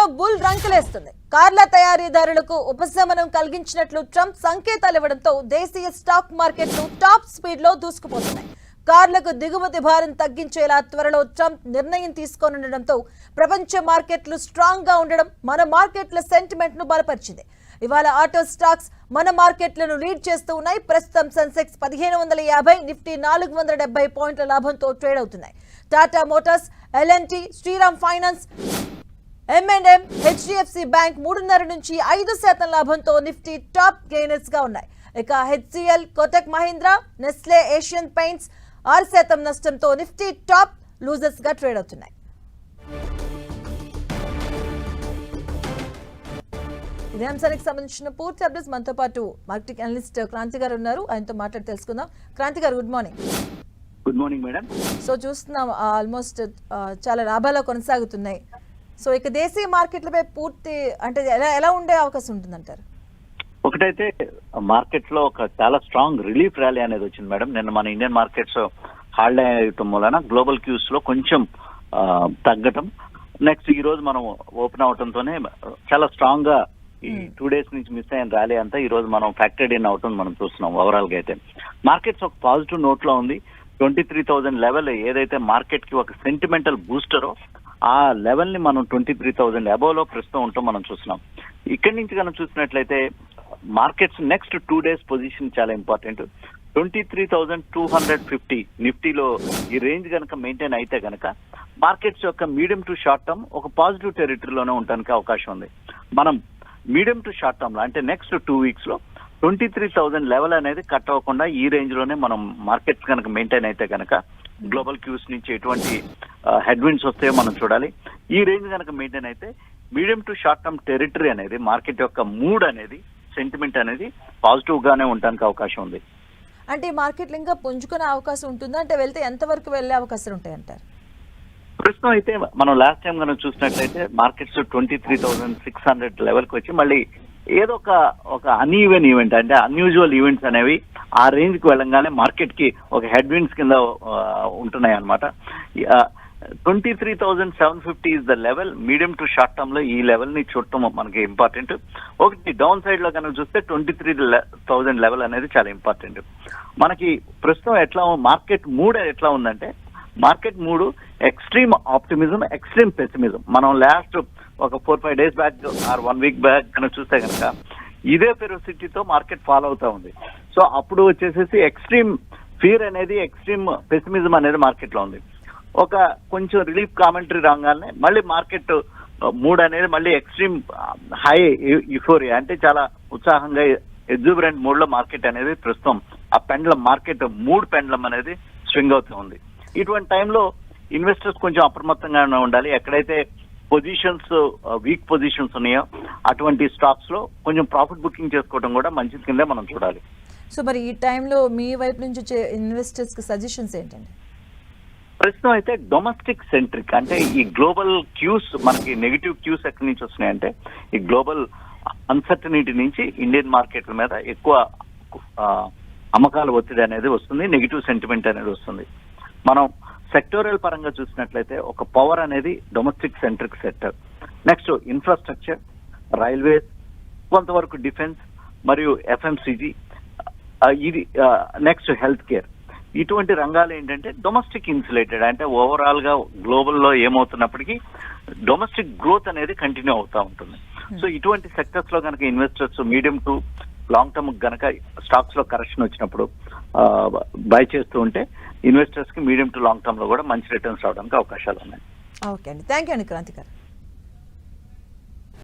లో బుల్ రంకులేస్తుంది. కార్ల తయారీదారులకు ఉపశమనం కలిగించినట్లు ట్రంప్ సంకేతాలు ఇవ్వడంతో దేశీయ స్టాక్ మార్కెట్లు టాప్ స్పీడ్ లో దూసుకుపోతున్నాయి. కార్లకు దిగుమతి భారం తగ్గించేలా త్వరలో ట్రంప్ నిర్ణయం తీసుకోనుండడంతో ప్రపంచ మార్కెట్లు స్ట్రాంగ్ గా ఉండడం మన మార్కెట్ల సెంటిమెంట్ ను బలపరిచింది. ఇవాళ ఆటో స్టాక్స్ మన మార్కెట్లను లీడ్ చేస్తూ ఉన్నాయి. ప్రస్తుతం సెన్సెక్స్ 1550, నిఫ్టీ 470 పాయింట్ల లాభంతో ట్రేడ్ అవుతున్నాయి. Tata Motors, L&T, Shriram Finance, M&M, HDFC bank 3.5 నుంచి 5% లాభంతో నిఫ్టీ టాప్ గెయినర్స్ గా ఉన్నాయి. ఇక HCL, Kotak Mahindra, Nestle, Asian Paints 6% నష్టంతో నిఫ్టీ టాప్ లూజర్స్ గా ట్రేడ్ అవుతున్నాయి. ఇదే అంశానికి సంబంధించిన పూర్తి అప్డేట్స్ మనతో పాటు మార్కెటింగ్ అనలిస్ట్ క్రాంతి గారు ఉన్నారు. ఆయనతో మాట్లాడి తెలుసుకుందాం. క్రాంతి గారు, good morning. Good morning madam. So చూస్తున్నాం ఆల్మోస్ట్ చాలా లాభాలు కొనసాగుతున్నాయి. సో ఇక దేశీయ మార్కెట్లపై పూర్తి అంటే ఎలా ఉండే అవకాశం ఉంటుందంటారు? ఒకటైతే మార్కెట్ లో ఒక చాలా స్ట్రాంగ్ రిలీఫ్ ర్యాలీ అనేది వచ్చింది మేడం. నిన్న మన ఇండియన్ మార్కెట్స్ హాలిడే అయ్యటం వలన గ్లోబల్ క్యూస్ లో కొంచెం తగ్గటం, నెక్స్ట్ ఈ రోజు మనం ఓపెన్ అవటంతోనే చాలా స్ట్రాంగ్ గా ఈ 2 days నుంచి మిస్ అయిన ర్యాలీ అంతా ఈ రోజు మనం ఫ్యాక్టర్డ్ ఇన్ అవటం మనం చూస్తున్నాం. ఓవరాల్ గా అయితే మార్కెట్స్ ఒక పాజిటివ్ నోట్ లో ఉంది. 23,000 లెవెల్ ఏదైతే మార్కెట్ కి ఒక సెంటిమెంటల్ బూస్టరో ఆ లెవెల్ ని మనం 23,000 అబోవ్ లో ప్రస్తుతం ఉంటాం మనం చూస్తున్నాం. ఇక్కడి నుంచి కనుక చూసినట్లయితే మార్కెట్స్ నెక్స్ట్ 2 days పొజిషన్ చాలా ఇంపార్టెంట్. 23,250 నిఫ్టీలో ఈ రేంజ్ కనుక మెయింటైన్ అయితే కనుక మార్కెట్స్ యొక్క మీడియం టు షార్ట్ టర్మ్ ఒక పాజిటివ్ టెరిటరీలోనే ఉండడానికి అవకాశం ఉంది. మనం మీడియం టు షార్ట్ టర్మ్ లో అంటే నెక్స్ట్ 2 weeks లో 23,000 లెవెల్ అనేది కట్ అవ్వకుండా ఈ రేంజ్ లోనే మనం మార్కెట్స్ కనుక మెయింటైన్ అయితే కనుక గ్లోబల్ క్యూస్ నుంచి ఎటువంటి హెడ్ విండ్స్ వస్తాయో మనం చూడాలి. ఈ రేంజ్ కనుక మెయింటైన్ అయితే medium to short term territory అనేది మార్కెట్ యొక్క మూడ్ అనేది సెంటిమెంట్ అనేది పాజిటివ్ గానే ఉండడానికి అవకాశం ఉంది. అంటే మార్కెట్లు ఇంకా పుంజుకునే అవకాశం ఉంటుందా? అంటే వెళ్తే ఎంత వరకు వెళ్లే అవకాశం ఉంటాయి అంటారు? ప్రస్తుతం అయితే మనం లాస్ట్ టైం కనుక చూసినట్లయితే మార్కెట్స్ 23,600 లెవెల్ కి వచ్చి మళ్ళీ ఏదో ఒక అన్ఈవెన్ ఈవెంట్ అంటే అన్యూజువల్ ఈవెంట్స్ అనేవి ఆ రేంజ్ కి వెళ్ళంగానే మార్కెట్ కి ఒక హెడ్ విండ్స్ కింద ఉంటున్నాయి అనమాట. 23,750 is the level. Medium to short term లో ఈ లెవెల్ ని చూడటం మనకి ఇంపార్టెంట్. ఒకటి డౌన్ సైడ్ లో కనుక చూస్తే 23,000 లెవెల్ అనేది చాలా ఇంపార్టెంట్. మనకి ప్రస్తుతం ఎట్లా మార్కెట్ మూడ్ ఎట్లా ఉందంటే మార్కెట్ మూడు ఎక్స్ట్రీమ్ ఆప్టిమిజం, ఎక్స్ట్రీమ్ పెసిమిజం. మనం లాస్ట్ ఒక 4-5 days back or 1 week back కనుక చూస్తే కనుక ఇదే ఫెరోసిటీతో మార్కెట్ ఫాలో అవుతా ఉంది. సో అప్పుడు వచ్చేసేసి ఎక్స్ట్రీమ్ ఫియర్ అనేది, ఎక్స్ట్రీమ్ పెసిమిజం అనేది మార్కెట్ లో ఉంది. ఒక కొంచెం రిలీఫ్ కామెంటరీ రాగానే మళ్ళీ మార్కెట్ మూడ్ అనేది మళ్ళీ ఎక్స్ట్రీమ్ హై యుఫోరియా అంటే చాలా ఉత్సాహంగా ఎగ్జూబరెంట్ మూడ్ లో మార్కెట్ అనేది ప్రస్తుతం ఆ పెండ్లం మార్కెట్ మూడ్ పెండ్లం అనేది స్వింగ్ అవుతూ ఉంది. ఇటువంటి టైంలో ఇన్వెస్టర్స్ కొంచెం అప్రమత్తంగా ఉండాలి. ఎక్కడైతే పొజిషన్స్ వీక్ పొజిషన్స్ ఉన్నాయో అటువంటి స్టాక్స్ లో కొంచెం ప్రాఫిట్ బుకింగ్ చేసుకోవడం కూడా మంచిది కింద మనం చూడాలి. సో మరి ఈ టైంలో మీ వైపు నుంచి వచ్చే ఇన్వెస్టర్స్ కి సజెషన్స్ ఏంటండి? ప్రస్తుతం అయితే డొమెస్టిక్ సెంట్రిక్ అంటే ఈ గ్లోబల్ క్యూస్ మనకి నెగిటివ్ క్యూస్ ఎక్కడి నుంచి వస్తున్నాయంటే ఈ గ్లోబల్ అన్సర్టనిటీ నుంచి ఇండియన్ మార్కెట్ల మీద ఎక్కువ అమ్మకాల ఒత్తిడి అనేది వస్తుంది, నెగిటివ్ సెంటిమెంట్ అనేది వస్తుంది. మనం సెక్టోరియల్ పరంగా చూసినట్లయితే ఒక పవర్ అనేది domestic centric sector, next infrastructure, railways, కొంతవరకు డిఫెన్స్ మరియు FMCG, ఇది నెక్స్ట్ హెల్త్ కేర్. ఇటువంటి రంగాలు ఏంటంటే డొమెస్టిక్ ఇన్సులేటెడ్ అంటే ఓవరాల్ గా గ్లోబల్ లో ఏమవుతున్నప్పటికీ డొమెస్టిక్ గ్రోత్ అనేది కంటిన్యూ అవుతా ఉంటుంది. సో ఇటువంటి సెక్టర్స్ లో కనుక investors medium to long term కనుక స్టాక్స్ లో కరెక్షన్ వచ్చినప్పుడు బై చేస్తూ ఉంటే ఇన్వెస్టర్స్ కి మీడియం టు లాంగ్ టర్మ్ లో కూడా మంచి రిటర్న్స్ రావడానికి అవకాశాలు ఉన్నాయి. ఓకే అండి, థ్యాంక్ యూ అండి క్రాంతి గారు.